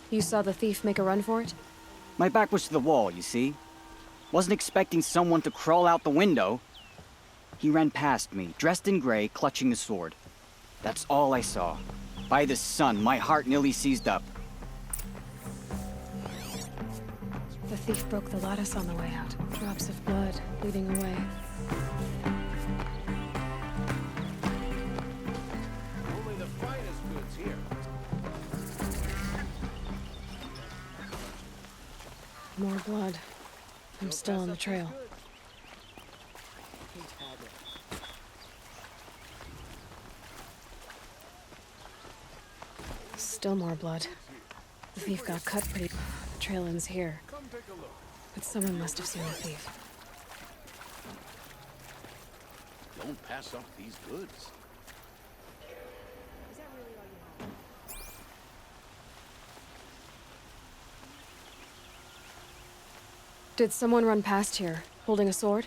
You saw the thief make a run for it? My back was to the wall, you see? Wasn't expecting someone to crawl out the window. He ran past me, dressed in gray, clutching a sword. That's all I saw. By the sun, my heart nearly seized up. The thief broke the lattice on the way out. Drops of blood leading away. Only the finest goods here. More blood. I'm still on the trail. Still more blood. The thief got cut pretty. The trail ends here. Come take a look. But someone must have seen the thief. Don't pass up these goods. Did someone run past here, holding a sword?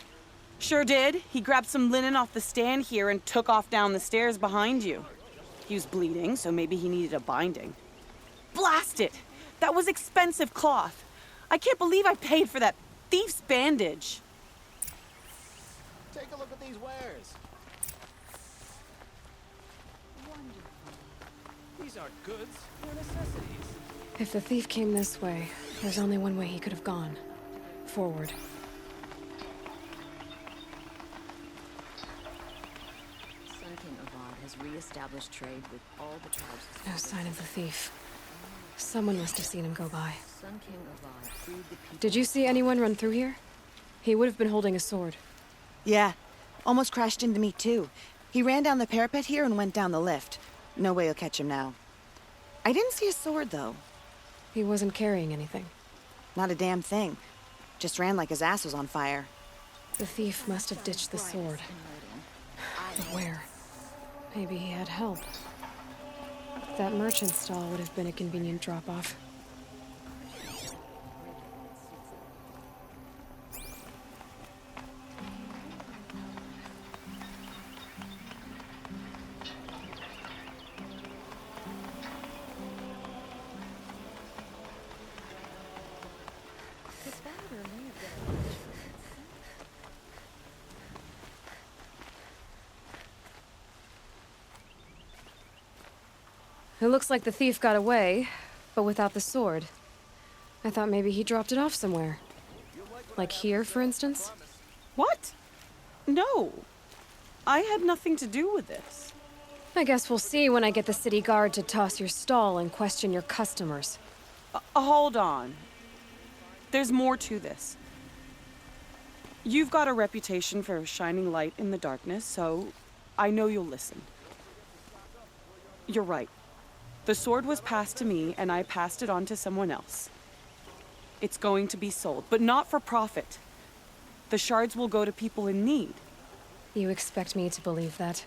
Sure did. He grabbed some linen off the stand here and took off down the stairs behind you. He was bleeding, so maybe he needed a binding. Blast it! That was expensive cloth. I can't believe I paid for that thief's bandage. Take a look at these wares. These aren't goods, they're necessities. If the thief came this way, there's only one way he could have gone. Forward. Sun King Avad has re-established trade with all the tribes. No sign of the thief. Someone must have seen him go by. Sun King Avad freed the people. Did you see anyone run through here? He would have been holding a sword. Yeah, almost crashed into me too. He ran down the parapet here and went down the lift. No way you'll catch him now. I didn't see a sword though. He wasn't carrying anything. Not a damn thing. Just ran like his ass was on fire. The thief must have ditched the sword. But where? Maybe he had help. That merchant stall would have been a convenient drop-off. It looks like the thief got away, but without the sword. I thought maybe he dropped it off somewhere. Like here, for instance? What? No. I had nothing to do with this. I guess we'll see when I get the city guard to toss your stall and question your customers. Hold on. There's more to this. You've got a reputation for shining light in the darkness, so I know you'll listen. You're right. The sword was passed to me, and I passed it on to someone else. It's going to be sold, but not for profit. The shards will go to people in need. You expect me to believe that?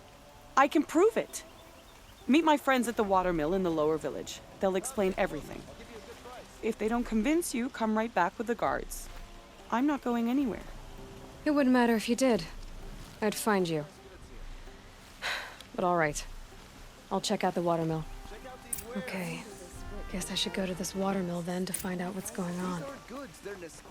I can prove it. Meet my friends at the watermill in the lower village. They'll explain everything. If they don't convince you, come right back with the guards. I'm not going anywhere. It wouldn't matter if you did. I'd find you. But all right. I'll check out the watermill. Okay. Guess I should go to this watermill then to find out what's going on. These aren't goods, they're necessities.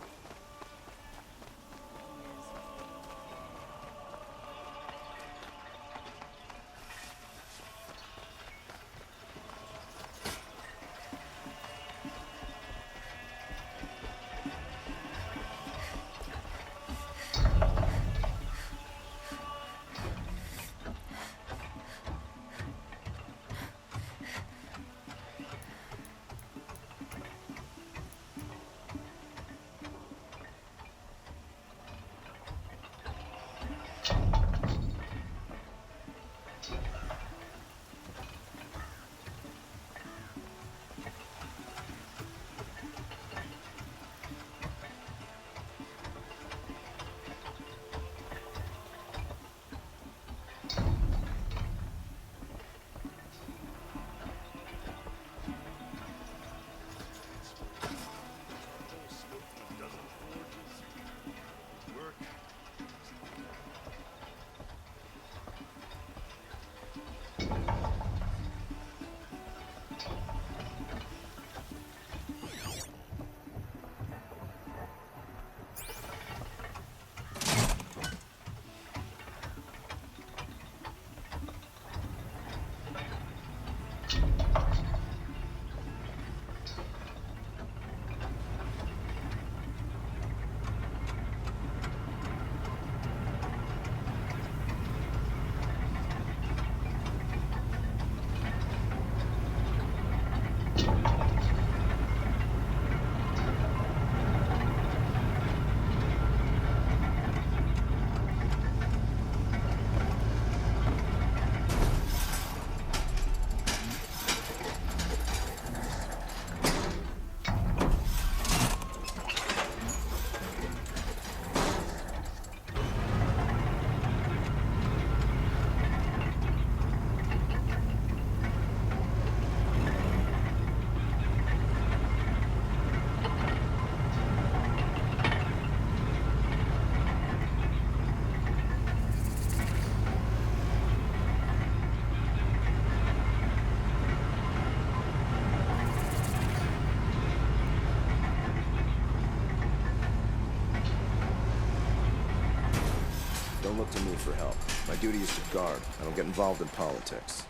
Don't look to me for help. My duty is to guard. I don't get involved in politics.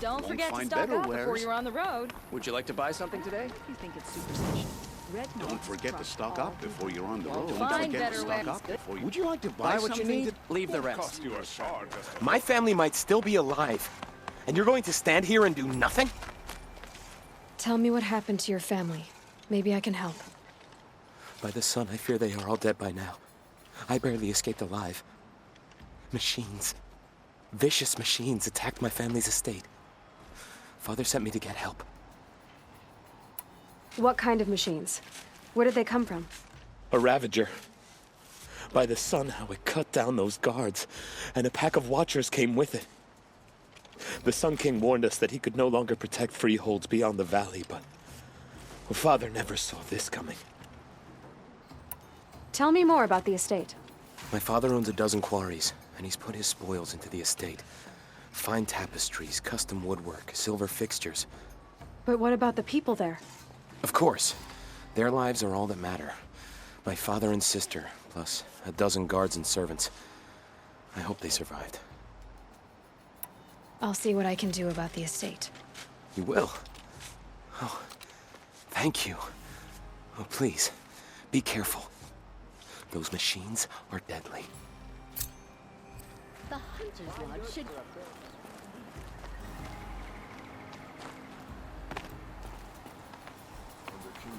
Don't Won't forget to find stock better up before wares. you're on the road. Would you like to buy something today? You think it's superstition? Red Don't moths forget to across stock all up before you're on the road. Don't Don't find forget to better stock ways. up before you... Would you like to buy what you need? Leave the rest. My family might still be alive, and you're going to stand here and do nothing? Tell me what happened to your family. Maybe I can help. By the sun, I fear they are all dead by now. I barely escaped alive. Machines. Vicious machines attacked my family's estate. Father sent me to get help. What kind of machines? Where did they come from? A Ravager. By the sun, how it cut down those guards, and a pack of watchers came with it. The Sun King warned us that he could no longer protect freeholds beyond the valley, but Father never saw this coming. Tell me more about the estate. My father owns a dozen quarries, and he's put his spoils into the estate. Fine tapestries, custom woodwork, silver fixtures. But what about the people there? Of course. Their lives are all that matter. My father and sister, plus a dozen guards and servants. I hope they survived. I'll see what I can do about the estate. You will? Oh, thank you. Oh, please, be careful. Those machines are deadly. The Hunter's Lodge should...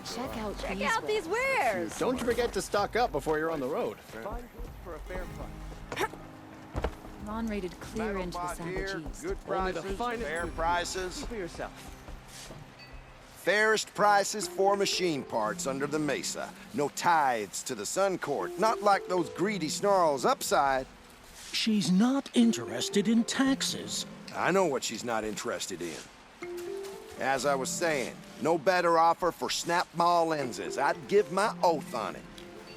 Check out these wares! Don't forget to stock up before you're on the road. Ron rated clear into the Savage East. Good Only the prices, finest fair goods. prices. For yourself. Fairest prices for machine parts under the mesa. No tithes to the Sun Court, not like those greedy snarls upside. She's not interested in taxes. I know what she's not interested in. As I was saying, no better offer for snap maw lenses. I'd give my oath on it.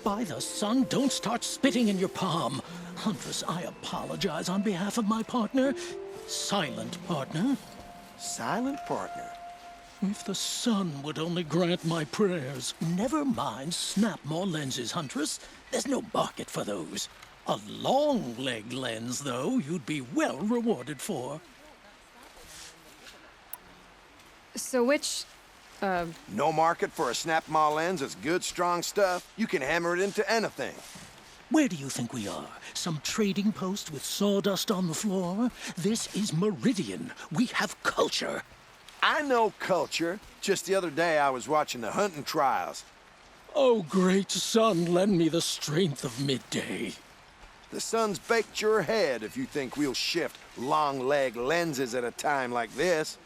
By the sun, don't start spitting in your palm. Huntress, I apologize on behalf of my partner. Silent partner. Silent partner. If the sun would only grant my prayers. Never mind snap-maw lenses, Huntress. There's no market for those. A long-leg lens, though, you'd be well rewarded for. So which, No market for a snap maw lens is good, strong stuff. You can hammer it into anything. Where do you think we are? Some trading post with sawdust on the floor? This is Meridian. We have culture. I know culture. Just the other day I was watching the hunting trials. Oh, great sun, lend me the strength of midday. The sun's baked your head if you think we'll shift long leg lenses at a time like this.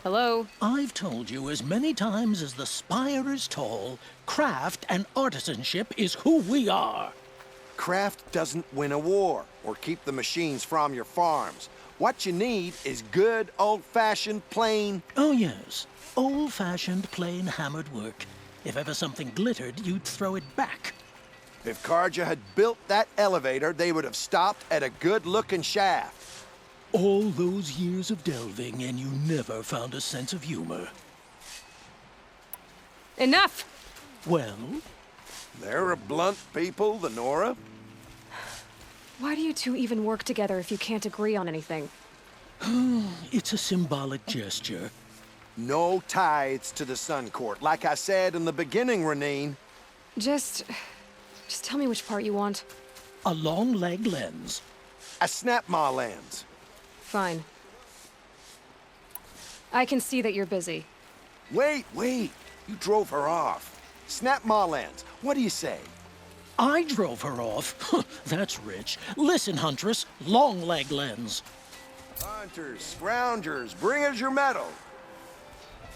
hello? I've told you as many times as the spire is tall, craft and artisanship is who we are. Craft doesn't win a war or keep the machines from your farms. What you need is good, old-fashioned, plain... Oh, yes. Old-fashioned, plain hammered work. If ever something glittered, you'd throw it back. If Karja had built that elevator, they would have stopped at a good-looking shaft. All those years of delving, and you never found a sense of humor. Enough! Well, They're a blunt people, the Nora. Why do you two even work together if you can't agree on anything? it's a symbolic gesture. No tithes to the Sun Court. Like I said in the beginning, Renine. Just tell me which part you want. A long leg lens. A snap maw lens. Fine. I can see that you're busy. Wait. You drove her off. Snap maw lens. What do you say? I drove her off. That's rich. Listen, Huntress, long leg lens. Hunters, scroungers, bring us your medal.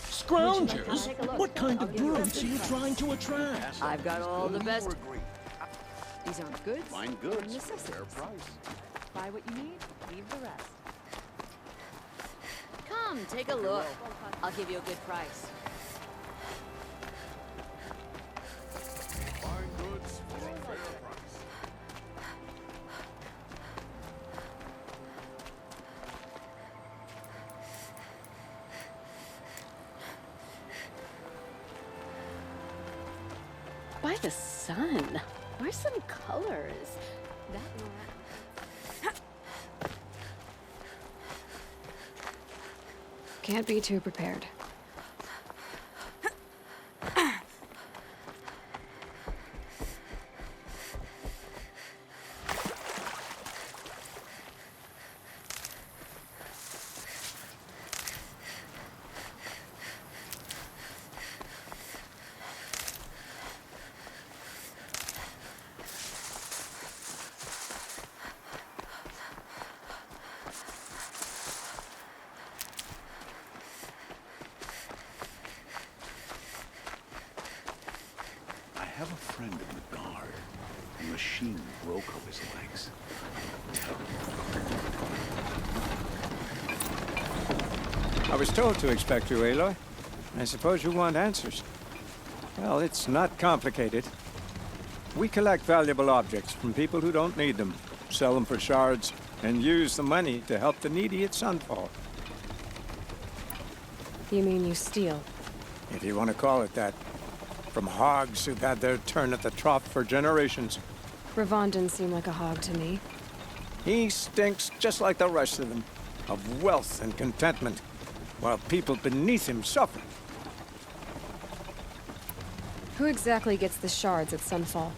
Scroungers? What kind of brutes are you trying to attract? I've got all the best. These aren't goods. Find goods. They're necessities. Fair price. Buy what you need, leave the rest. Come, take a look. I'll give you a good price. Find goods for a fair price. By the sun. Where's some colors? That one. Can't be too prepared. I have a friend in the guard. A machine broke up his legs. I was told to expect you, Aloy. I suppose you want answers. Well, it's not complicated. We collect valuable objects from people who don't need them, sell them for shards, and use the money to help the needy at Sunfall. You mean you steal? If you want to call it that. From hogs who've had their turn at the trough for generations. Ravon didn't seem like a hog to me. He stinks just like the rest of them, of wealth and contentment, while people beneath him suffer. Who exactly gets the shards at Sunfall?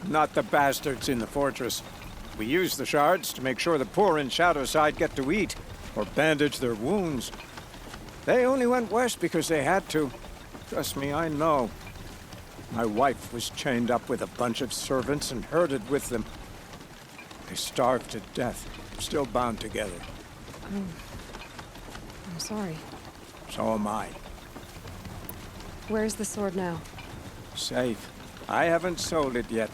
Not the bastards in the fortress. We use the shards to make sure the poor in Shadowside get to eat, or bandage their wounds. They only went west because they had to. Trust me, I know. My wife was chained up with a bunch of servants and herded with them. They starved to death, still bound together. Oh. I'm sorry. So am I. Where's the sword now? Safe. I haven't sold it yet.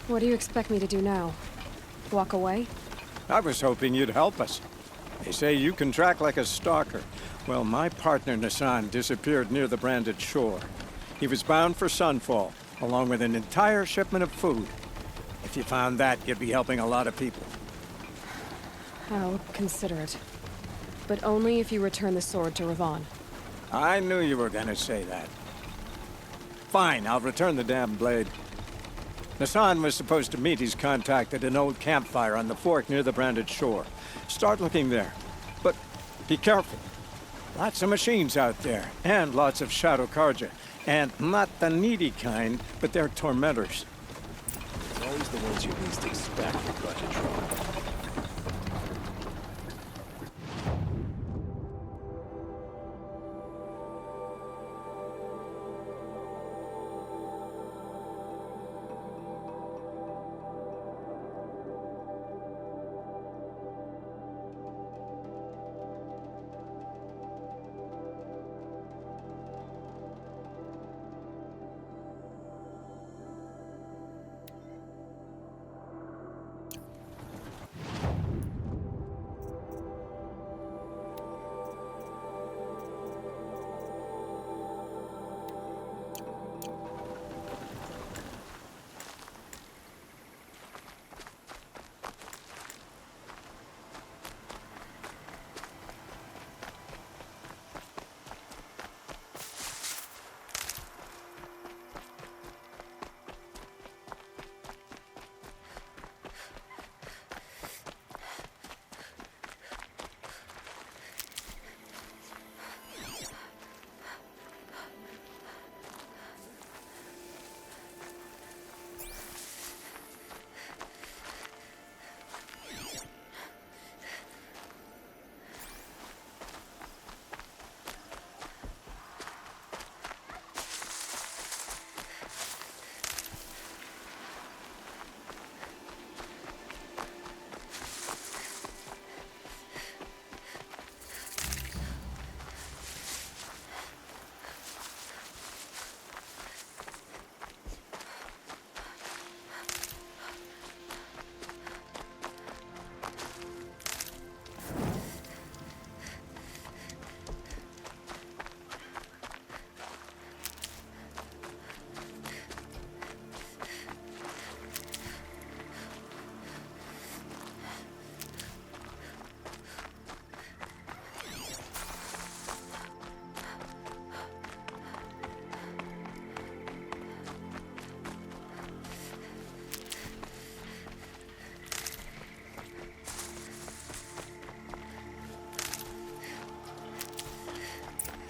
What do you expect me to do now? Walk away? I was hoping you'd help us. They say you can track like a stalker. Well, my partner Nassan disappeared near the branded shore. He was bound for Sunfall, along with an entire shipment of food. If you found that, you'd be helping a lot of people. I'll consider it. But only if you return the sword to Ravon. I knew you were gonna say that. Fine, I'll return the damn blade. Nassan was supposed to meet his contact at an old campfire on the fork near the branded shore. Start looking there. But be careful. Lots of machines out there, and lots of Shadow Karja. And not the needy kind, but they're tormentors. It's always the ones you least expect that got you trouble.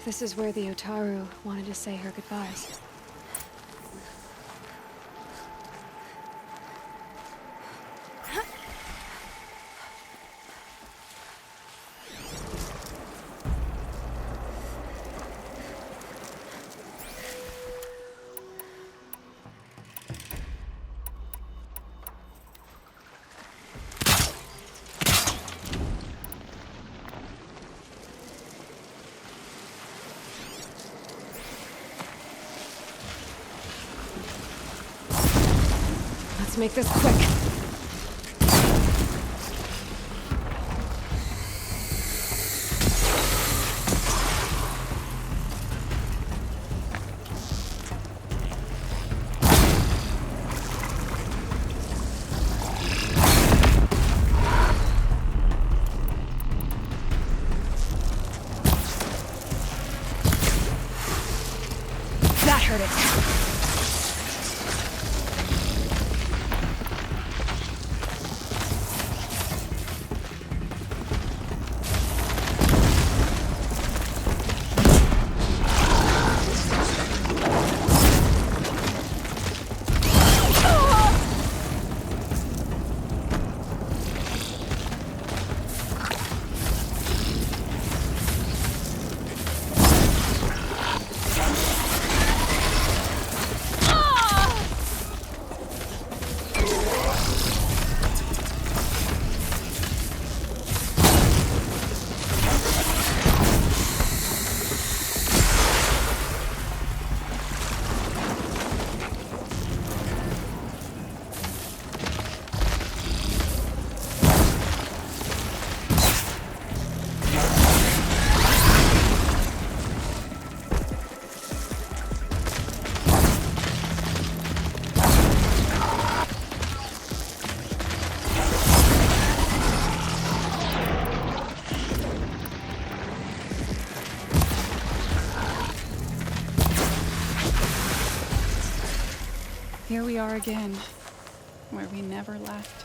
This is where the Otaru wanted to say her goodbyes. Let's make this quick. That hurt it. Here we are again, where we never left.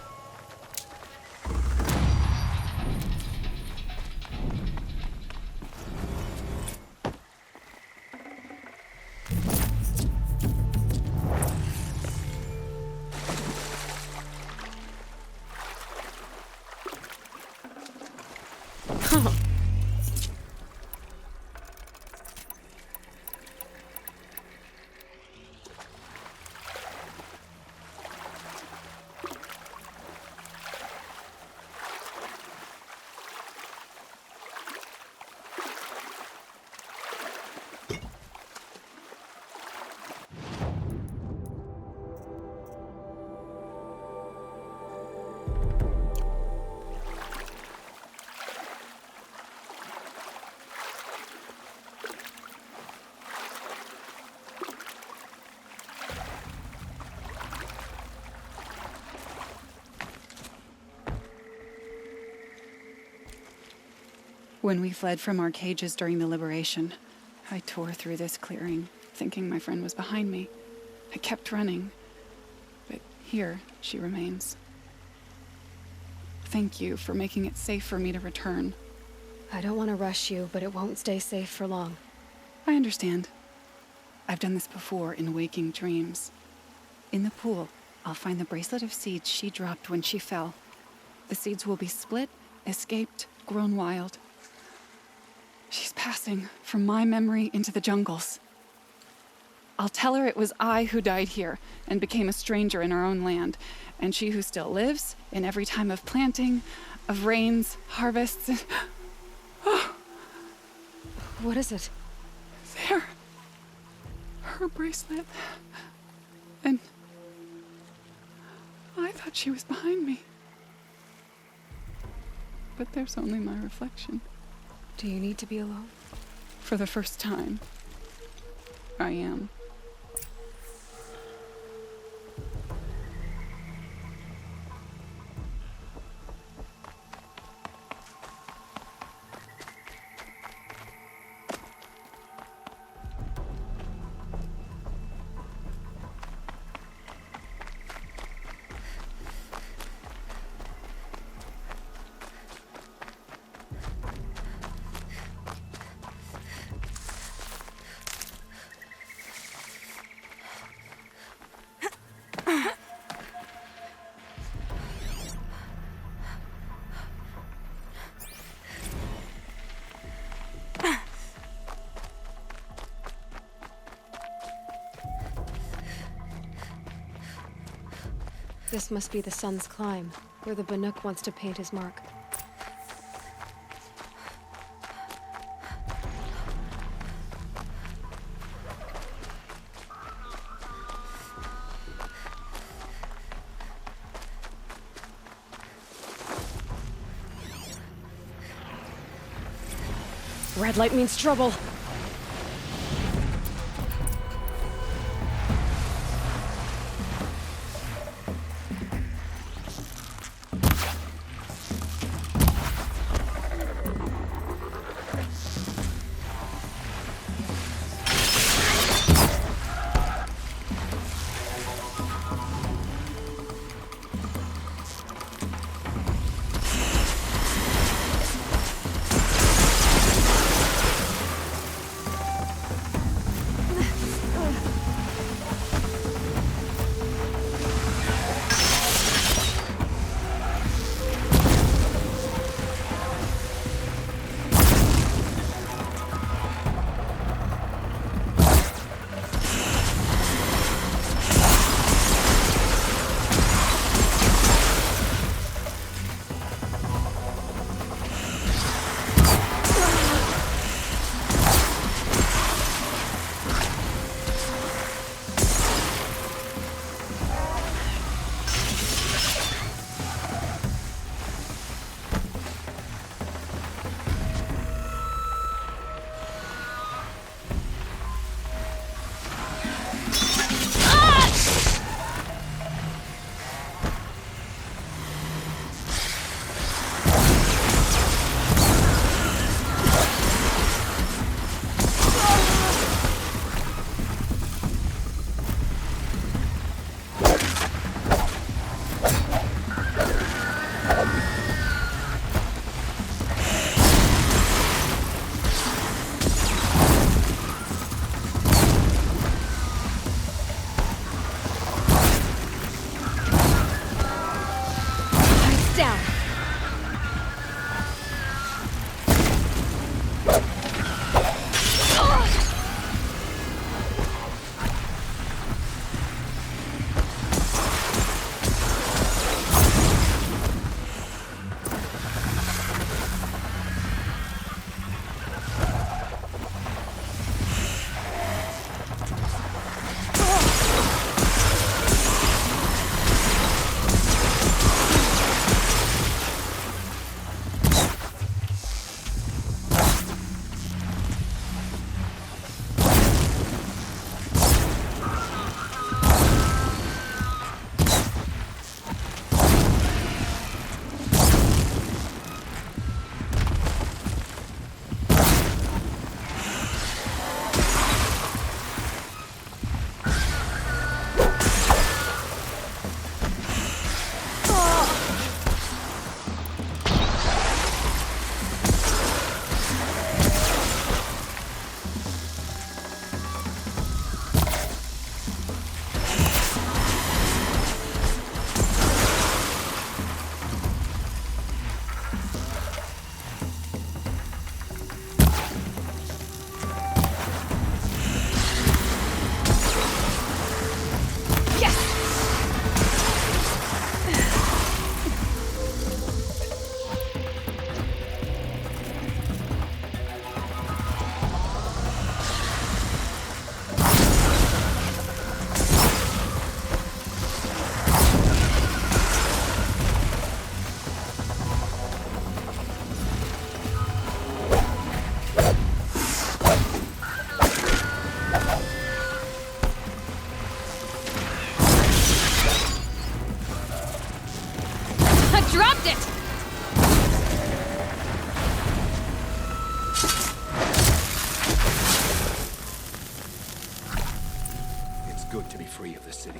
When we fled from our cages during the liberation, I tore through this clearing, thinking my friend was behind me. I kept running, but here she remains. Thank you for making it safe for me to return. I don't want to rush you, but it won't stay safe for long. I understand. I've done this before in waking dreams. In the pool, I'll find the bracelet of seeds she dropped when she fell. The seeds will be split, escaped, grown wild. She's passing from my memory into the jungles. I'll tell her it was I who died here and became a stranger in our own land, and she who still lives in every time of planting, of rains, harvests. Oh. What is it? There. Her bracelet. And I thought she was behind me. But there's only my reflection. Do you need to be alone? For the first time, I am. This must be the sun's climb, where the Banuk wants to paint his mark. Red light means trouble. Dropped it! It's good to be free of the city.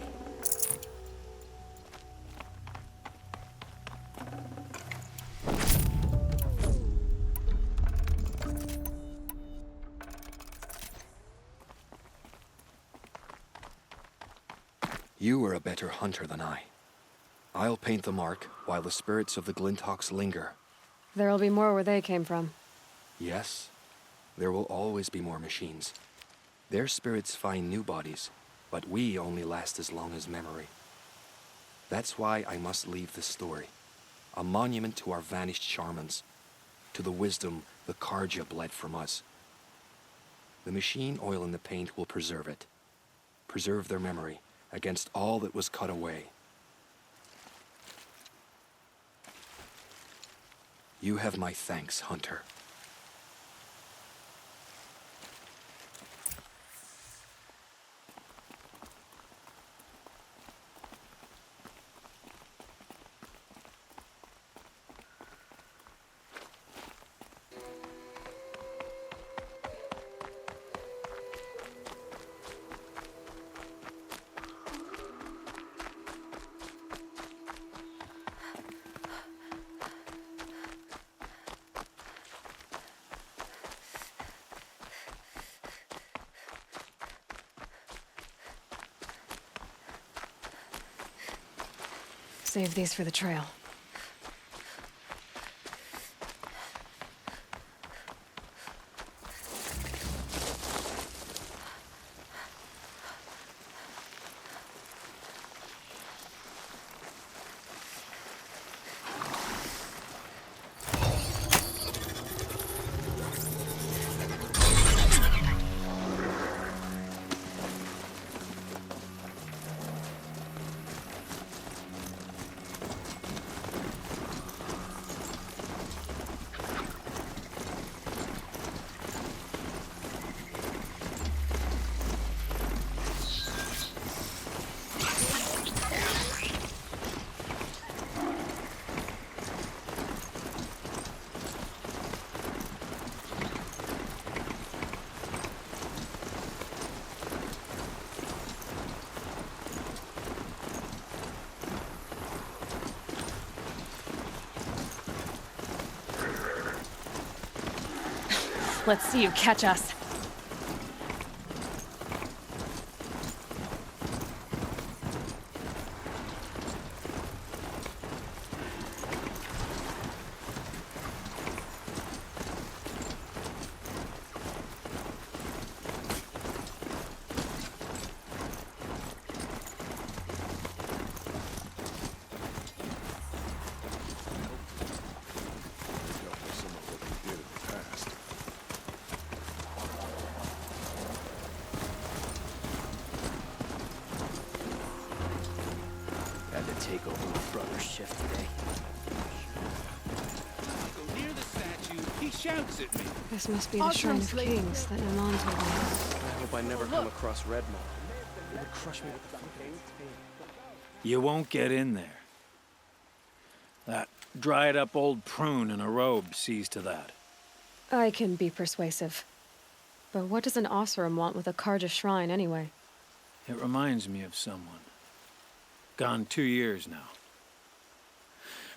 You are a better hunter than I. I'll paint the mark while the spirits of the Glinthawks linger. There'll be more where they came from. Yes, there will always be more machines. Their spirits find new bodies, but we only last as long as memory. That's why I must leave this story. A monument to our vanished shamans, to the wisdom the Karja bled from us. The machine oil in the paint will preserve it. Preserve their memory against all that was cut away. You have my thanks, Hunter. Save these for the trail. Let's see you catch us. Take over my brother's shift today. Go near the statue, he shouts at me. This must be the Shrine of Kings that Naman told me. I hope I never come across Red Maw. It would crush me with the foot. You won't get in there. That dried-up old prune in a robe sees to that. I can be persuasive. But what does an Oseram want with a Karja shrine, anyway? It reminds me of someone. Gone 2 years now.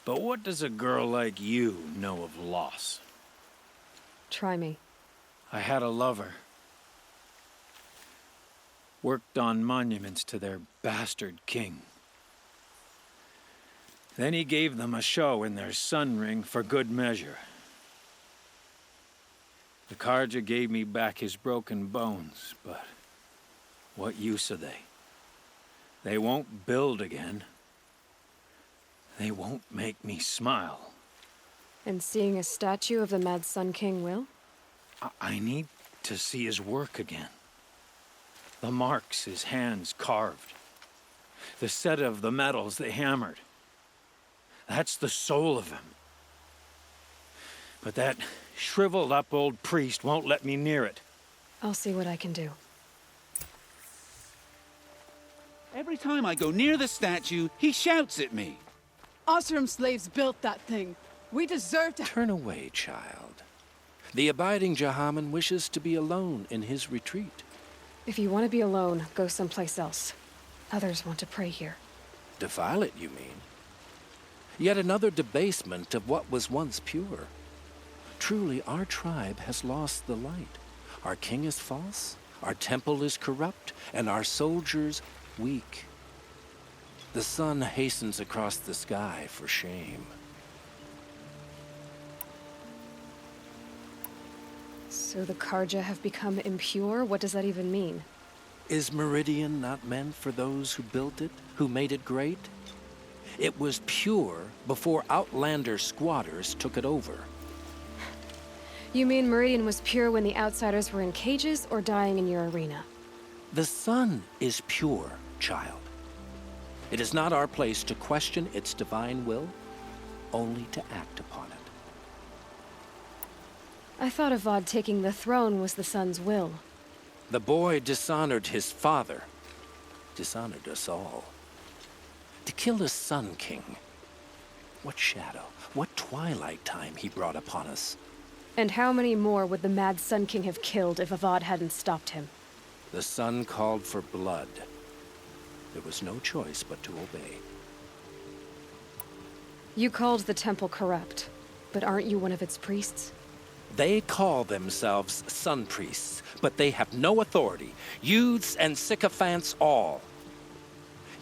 But what does a girl like you know of loss? Try me. I had a lover. Worked on monuments to their bastard king. Then he gave them a show in their sun ring for good measure. The Karja gave me back his broken bones, but what use are they? They won't build again. They won't make me smile. And seeing a statue of the Mad Sun King will? I need to see his work again. The marks his hands carved. The set of the metals they hammered. That's the soul of him. But that shriveled up old priest won't let me near it. I'll see what I can do. Every time I go near the statue, he shouts at me. Oseram slaves built that thing. We deserve to— Turn away, child. The abiding Jahaman wishes to be alone in his retreat. If you want to be alone, go someplace else. Others want to pray here. Defile it, you mean? Yet another debasement of what was once pure. Truly, our tribe has lost the light. Our king is false, our temple is corrupt, and our soldiers weak. The sun hastens across the sky for shame. So the Karja have become impure? What does that even mean? Is Meridian not meant for those who built it, who made it great? It was pure before Outlander squatters took it over. You mean Meridian was pure when the outsiders were in cages or dying in your arena? The sun is pure, child. It is not our place to question its divine will, only to act upon it. I thought Avad taking the throne was the sun's will. The boy dishonored his father, dishonored us all. To kill the Sun King. What shadow, what twilight time he brought upon us. And how many more would the mad Sun King have killed if Avad hadn't stopped him? The sun called for blood. There was no choice but to obey. You called the temple corrupt, but aren't you one of its priests? They call themselves sun priests, but they have no authority. Youths and sycophants all.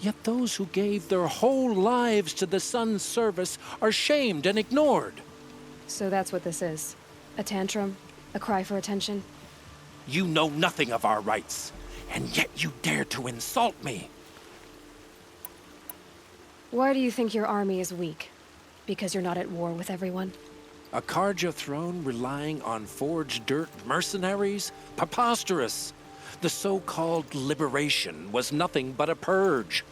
Yet those who gave their whole lives to the sun's service are shamed and ignored. So that's what this is. A tantrum? A cry for attention? You know nothing of our rights, and yet you dare to insult me. Why do you think your army is weak? Because you're not at war with everyone? A Karja throne relying on forged dirt mercenaries? Preposterous! The so-called liberation was nothing but a purge.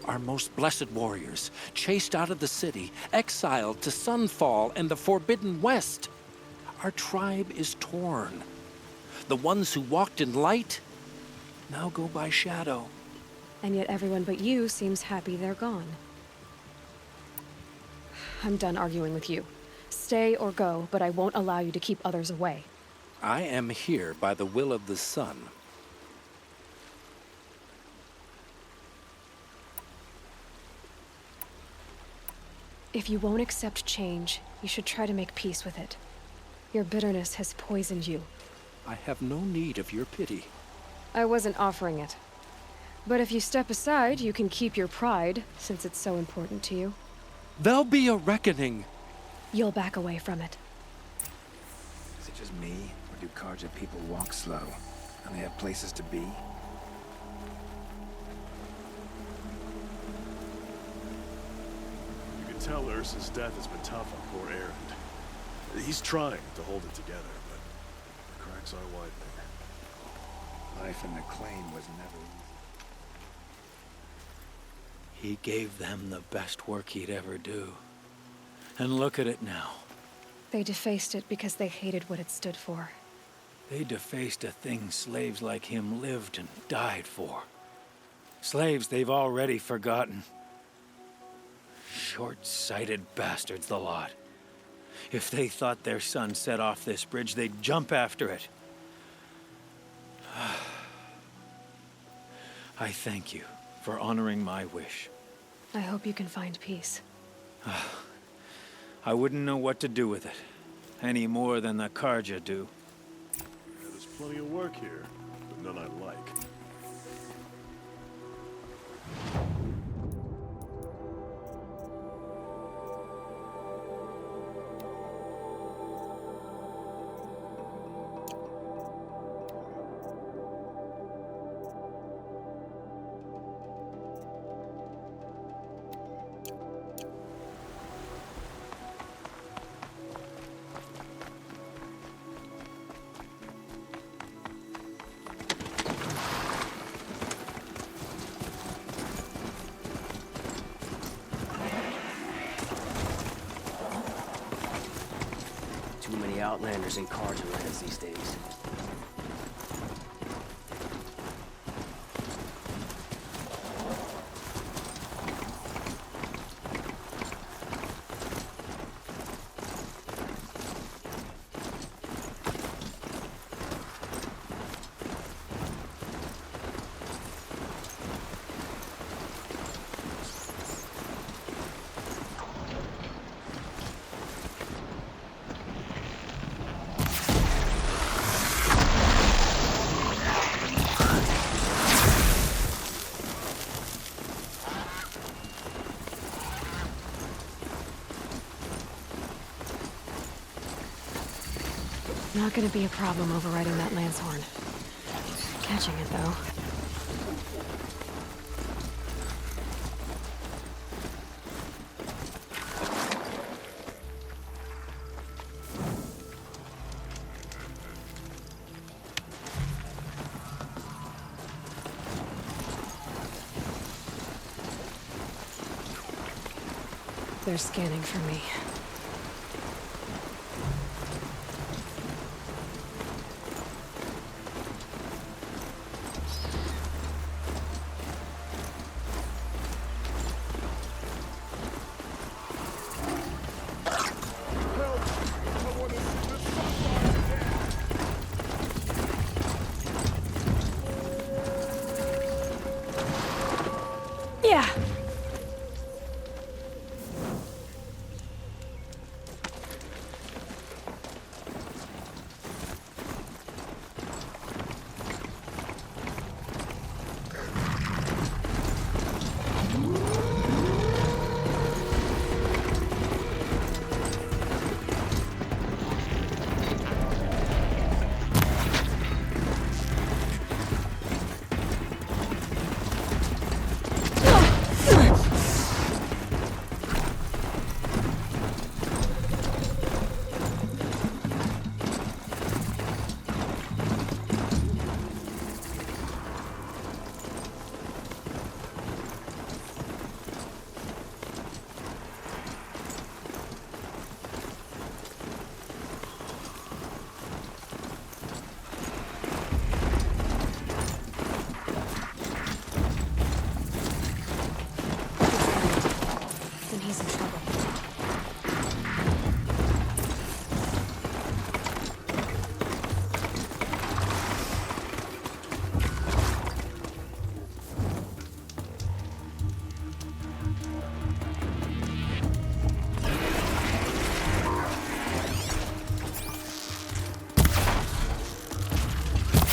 Our most blessed warriors, chased out of the city, exiled to Sunfall and the Forbidden West. Our tribe is torn. The ones who walked in light now go by shadow. And yet everyone but you seems happy they're gone. I'm done arguing with you. Stay or go, but I won't allow you to keep others away. I am here by the will of the sun. If you won't accept change, you should try to make peace with it. Your bitterness has poisoned you. I have no need of your pity. I wasn't offering it. But if you step aside, you can keep your pride, since it's so important to you. There'll be a reckoning. You'll back away from it. Is it just me, or do Karja people walk slow, and they have places to be? You can tell Ursa's death has been tough on poor Erend. He's trying to hold it together, but the cracks are widening. Life in the claim was never easy. He gave them the best work he'd ever do. And look at it now. They defaced it because they hated what it stood for. They defaced a thing slaves like him lived and died for. Slaves they've already forgotten. Short-sighted bastards, the lot. If they thought their son set off this bridge, they'd jump after it. I thank you for honoring my wish. I hope you can find peace. I wouldn't know what to do with it, any more than the Karja do. Yeah, there's plenty of work here, but none I like. Too many Outlanders in Karja lands these days. Not gonna be a problem overriding that lance horn. Catching it, though. They're scanning for me. Yeah. Then he's in trouble.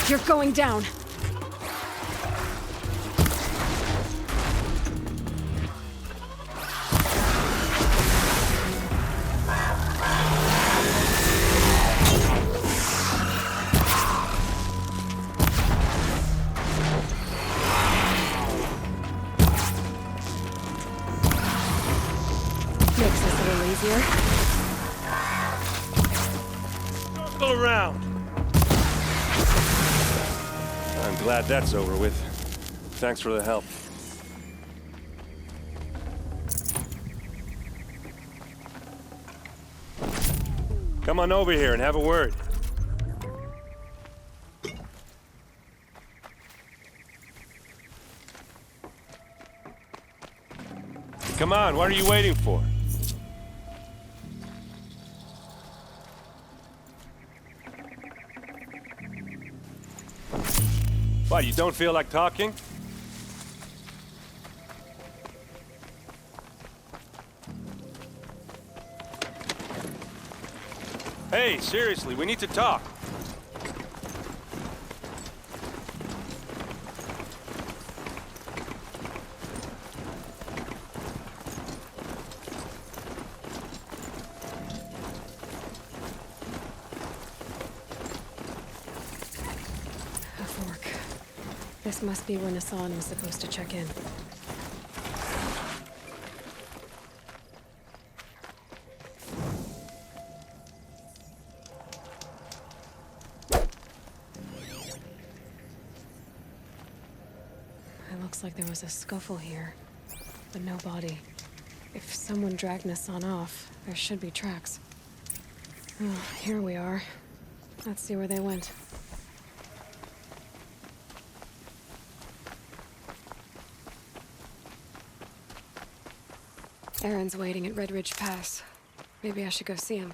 You're going down. Makes us a little easier. Go around. I'm glad that's over with. Thanks for the help. Come on over here and have a word. Come on, what are you waiting for? What, you don't feel like talking? Hey, seriously, we need to talk. This must be where Nassan was supposed to check in. It looks like there was a scuffle here, but no body. If someone dragged Nassan off, there should be tracks. Oh, here we are. Let's see where they went. Aaron's waiting at Red Ridge Pass. Maybe I should go see him.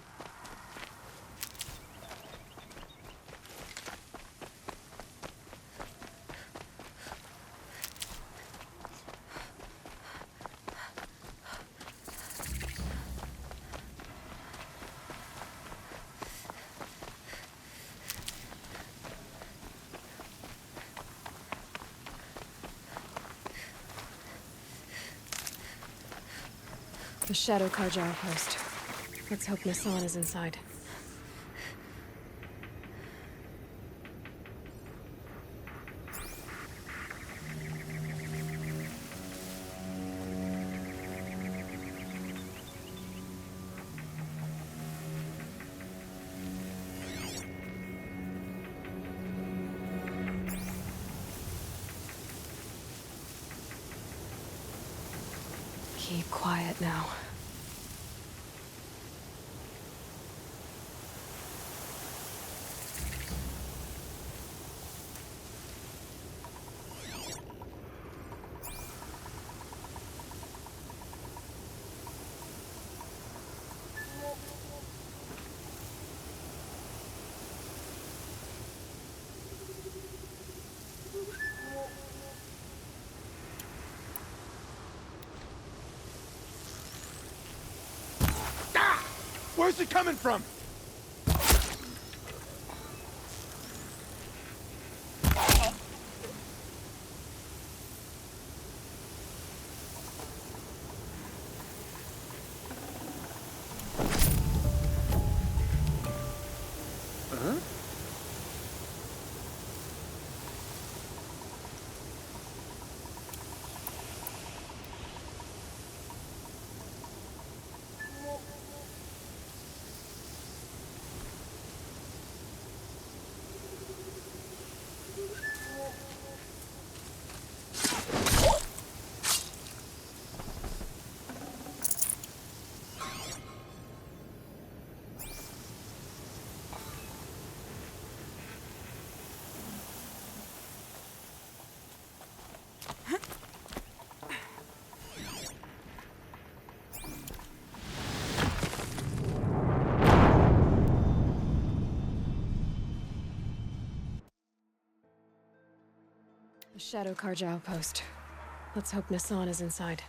The Shadow Karja outpost. Let's hope Nassan is inside. Keep quiet now. Where's it coming from? The Shadow Karja outpost. Let's hope Nassan is inside.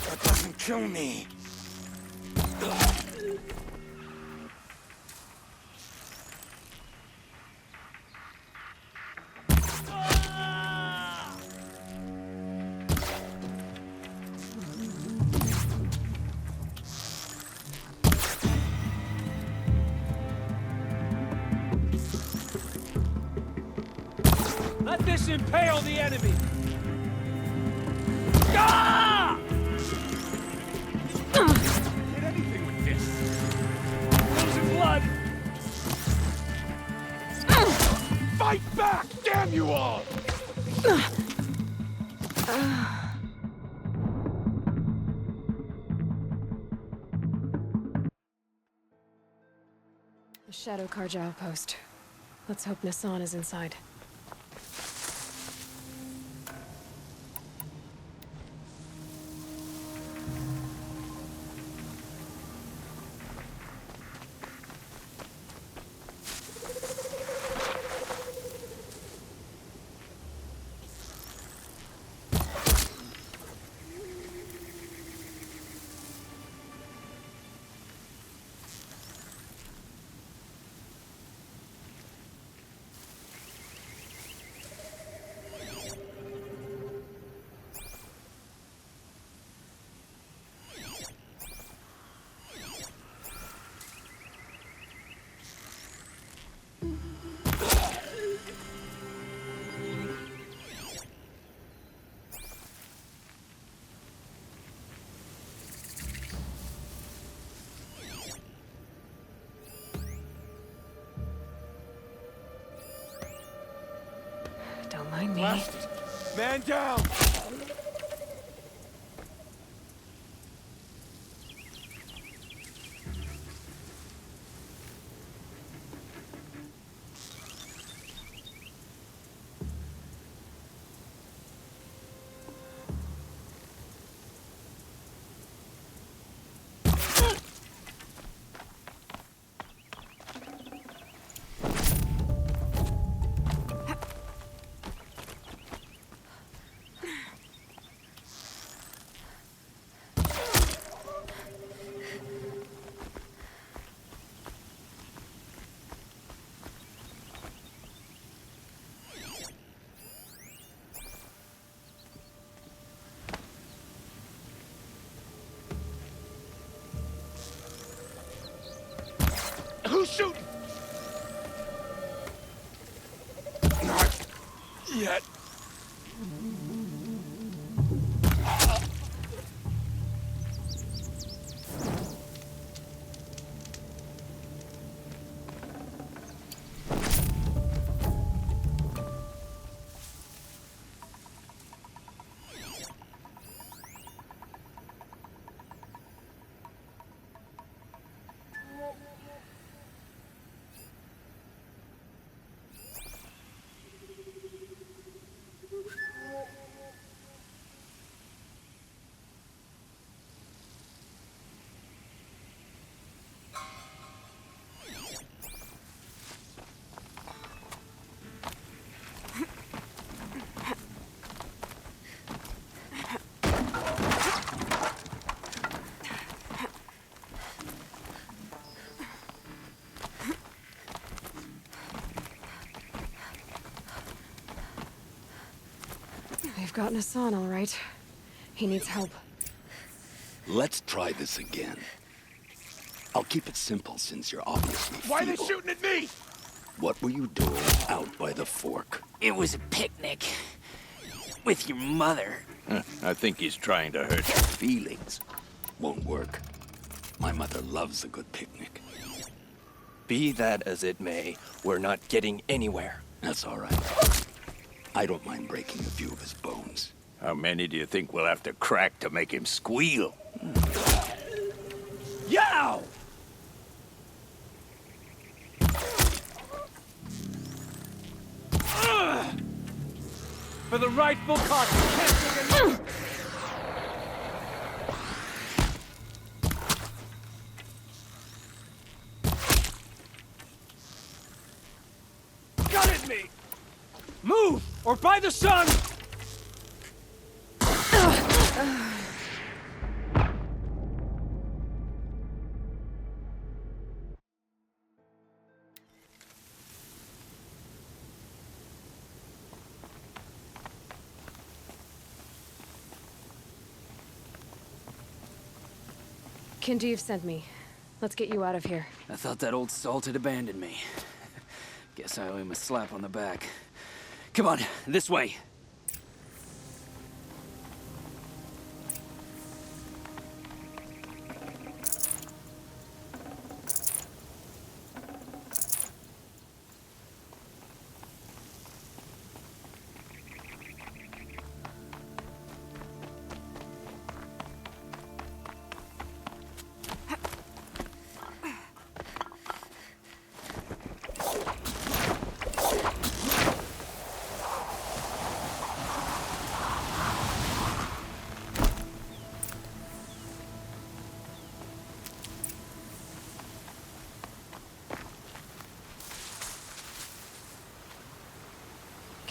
That doesn't kill me. Let this impale the enemy! Hit anything with this! Losing blood! Fight back! Damn you all! The Shadow Karja outpost. Let's hope Nassan is inside. Don't mind me. Man down! Who's shooting? Not yet. I've got Nassan, all right. He needs help. Let's try this again. I'll keep it simple since you're obviously Why are they feeble. shooting at me? What were you doing out by the fork? It was a picnic. With your mother. I think he's trying to hurt your feelings. Won't work. My mother loves a good picnic. Be that as it may, we're not getting anywhere. That's all right. I don't mind breaking a few of his bones. How many do you think we'll have to crack to make him squeal? Yow! For the rightful cost, you can't take a... Got at me! Move, or by the sun! Kinjeev sent me. Let's get you out of here. I thought that old salt had abandoned me. Guess I owe him a slap on the back. Come on, this way.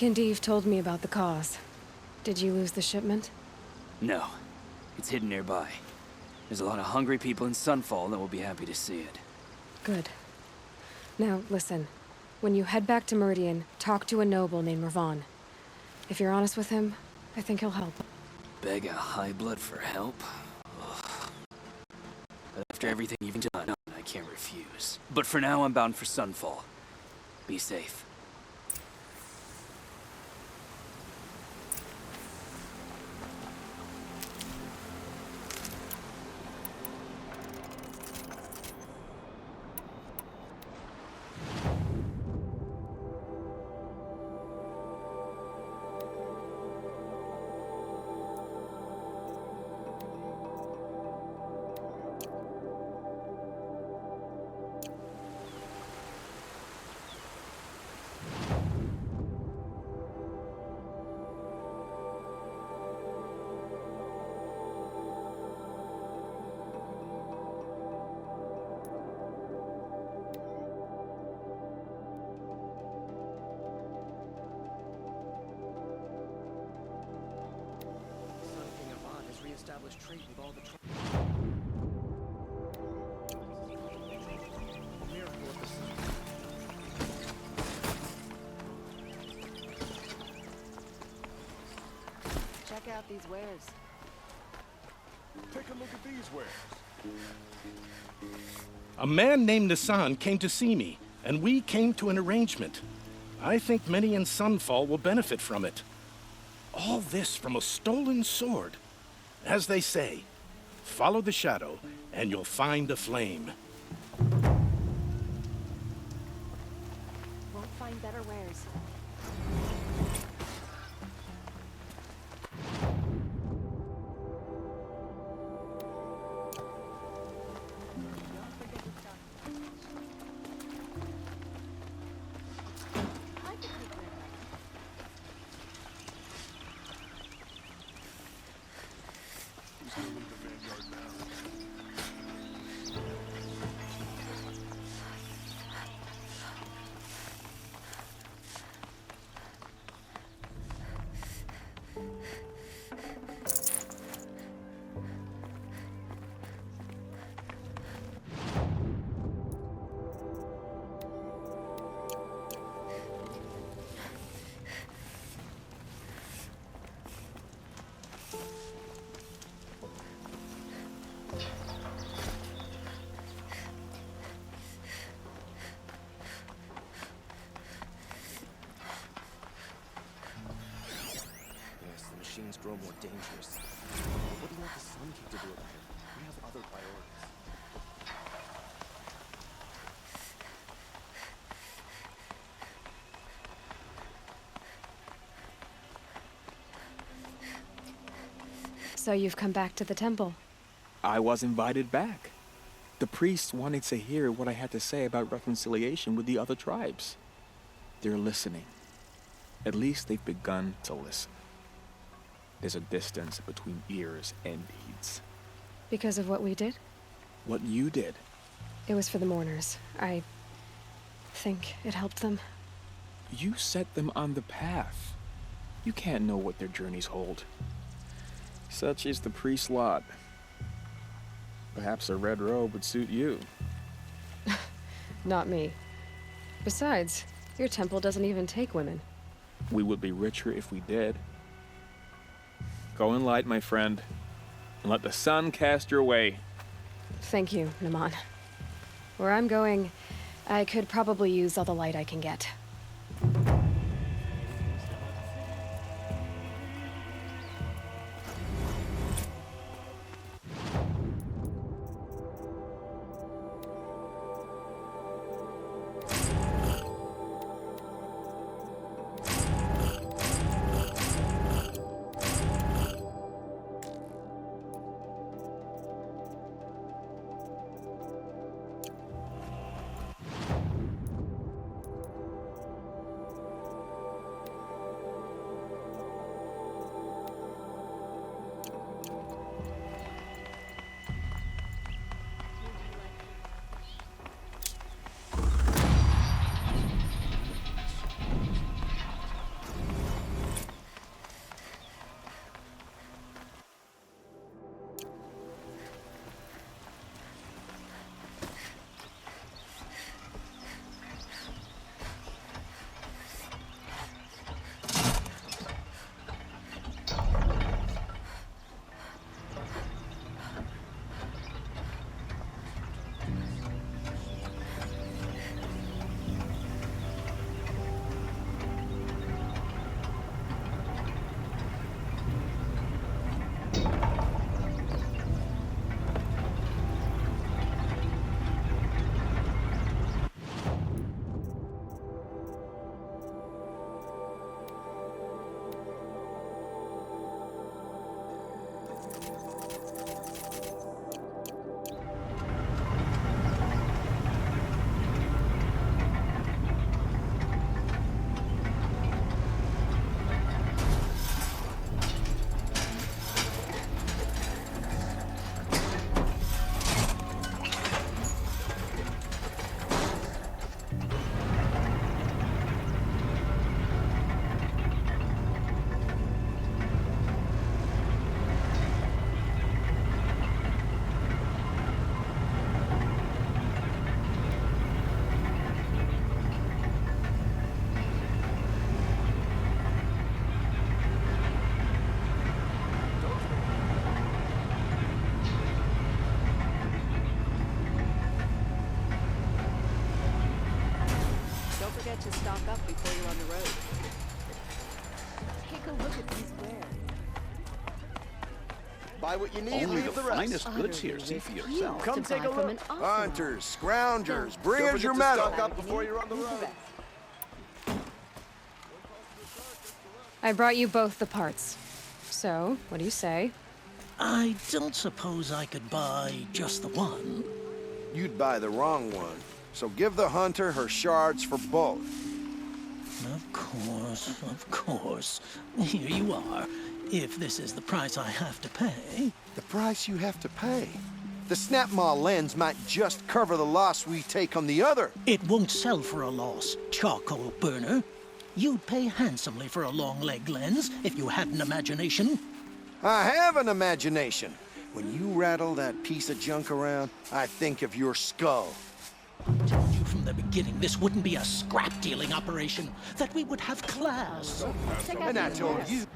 Kinjeev told me about the cause. Did you lose the shipment? No. It's hidden nearby. There's a lot of hungry people in Sunfall that will be happy to see it. Good. Now, listen. When you head back to Meridian, talk to a noble named Ravan. If you're honest with him, I think he'll help. Beg a high blood for help? Ugh. But after everything you've done, I can't refuse. But for now, I'm bound for Sunfall. Be safe. Established trade with all the Check out these wares. Take a look at these wares. A man named Nassan came to see me, and we came to an arrangement. I think many in Sunfall will benefit from it. All this from a stolen sword. As they say, follow the shadow, and you'll find a flame. Won't find better wares. grow more dangerous. What do you want the Sun King to do about it? We have other priorities. So you've come back to the temple. I was invited back. The priests wanted to hear what I had to say about reconciliation with the other tribes. They're listening. At least they've begun to listen. There's a distance between ears and deeds. Because of what we did? What you did. It was for the mourners. I think it helped them. You set them on the path. You can't know what their journeys hold. Such is the priest's lot. Perhaps a red robe would suit you. Not me. Besides, your temple doesn't even take women. We would be richer if we did. Go in light, my friend, and let the sun cast your way. Thank you, Naman. Where I'm going, I could probably use all the light I can get. Don't forget to stock up before you're on the road. Take a look at these wares. Buy what you need, Only leave the the rest. finest goods here. See for yourself. Come take a look. Hunters, scroungers, bring Don't us your forget to metal. stock up before you're on the road. I brought you both the parts. So, what do you say? I don't suppose I could buy just the one. You'd buy the wrong one. So give the hunter her shards for both. Of course, of course. Here you are. If this is the price I have to pay. The price you have to pay? The Snapmaw lens might just cover the loss we take on the other. It won't sell for a loss, charcoal burner. You'd pay handsomely for a long leg lens if you had an imagination. I have an imagination. When you rattle that piece of junk around, I think of your skull. I told you from the beginning this wouldn't be a scrap-dealing operation, that we would have class. And I told you.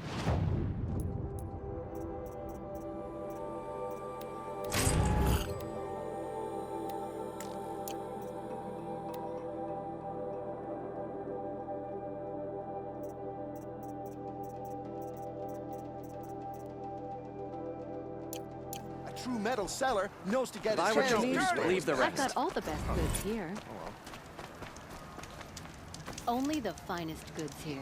true metal seller knows to get I his would hands just dirty. believe the I've rest. got all the best goods here. Only the finest goods here.